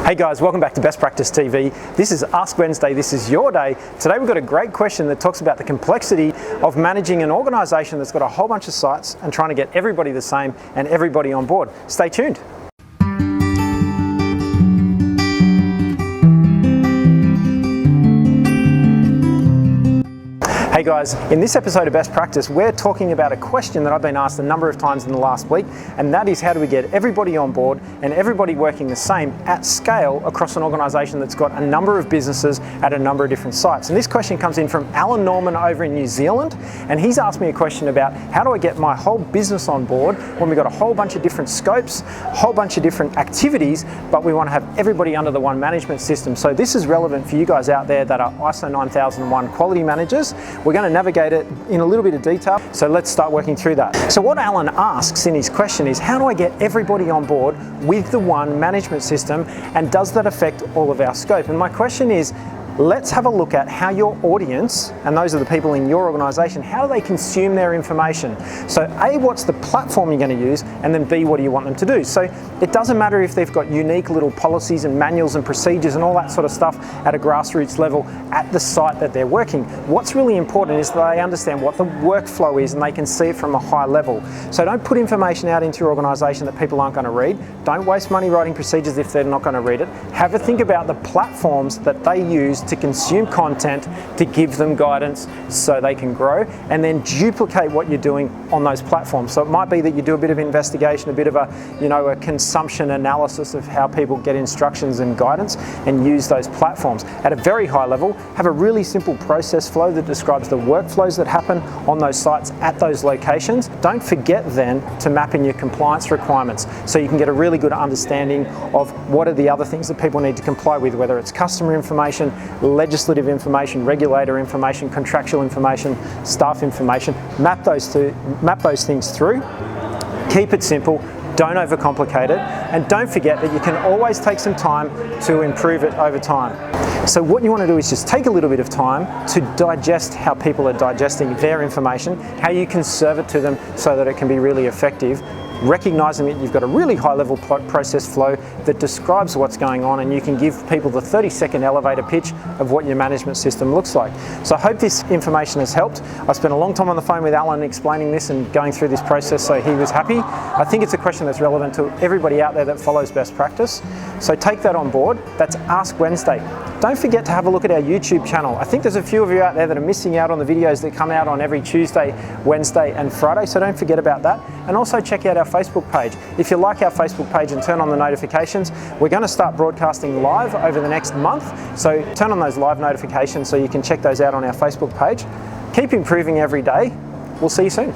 Hey guys, welcome back to Best Practice TV. This is Ask Wednesday, this is your day. Today we've got a great question that talks about the complexity of managing an organisation that's got a whole bunch of sites and trying to get everybody the same and everybody on board. Stay tuned. Hey guys, in this episode of Best Practice, we're talking about a question that I've been asked a number of times in the last week, and that is how do we get everybody on board and everybody working the same at scale across an organisation that's got a number of businesses at a number of different sites. And this question comes in from Alan Norman over in New Zealand, and he's asked me a question about how do I get my whole business on board when we've got a whole bunch of different scopes, a whole bunch of different activities, but we want to have everybody under the one management system. So this is relevant for you guys out there that are ISO 9001 quality managers. We're going to navigate it in a little bit of detail, so let's start working through that. So what Alan asks in his question is, how do I get everybody on board with the one management system, and does that affect all of our scope? And my question is, let's have a look at how your audience, and those are the people in your organisation, how do they consume their information? So A, what's the platform you're going to use, and then B, what do you want them to do? So it doesn't matter if they've got unique little policies and manuals and procedures and all that sort of stuff at a grassroots level at the site that they're working. What's really important is that they understand what the workflow is and they can see it from a high level. So don't put information out into your organisation that people aren't going to read. Don't waste money writing procedures if they're not going to read it. Have a think about the platforms that they use to consume content, to give them guidance so they can grow, and then duplicate what you're doing on those platforms. So it might be that you do a bit of investigation, a bit of a consumption analysis of how people get instructions and guidance, and use those platforms. At a very high level, have a really simple process flow that describes the workflows that happen on those sites at those locations. Don't forget then to map in your compliance requirements so you can get a really good understanding of what are the other things that people need to comply with, whether it's customer information, legislative information, regulator information, contractual information, staff information. Map those things through. Keep it simple. Don't overcomplicate it, and don't forget that you can always take some time to improve it over time. So what you want to do is just take a little bit of time to digest how people are digesting their information, how you can serve it to them so that it can be really effective, recognizing that you've got a really high level process flow that describes what's going on, and you can give people the 30-second elevator pitch of what your management system looks like. So I hope this information has helped. I spent a long time on the phone with Alan explaining this and going through this process, so he was happy. I think it's a question that's relevant to everybody out there that follows best practice. So take that on board. That's Ask Wednesday. Don't forget to have a look at our YouTube channel. I think there's a few of you out there that are missing out on the videos that come out on every Tuesday, Wednesday and Friday, so don't forget about that. And also check out our Facebook page. If you like our Facebook page and turn on the notifications, we're going to start broadcasting live over the next month, so turn on those live notifications so you can check those out on our Facebook page. Keep improving every day. We'll see you soon.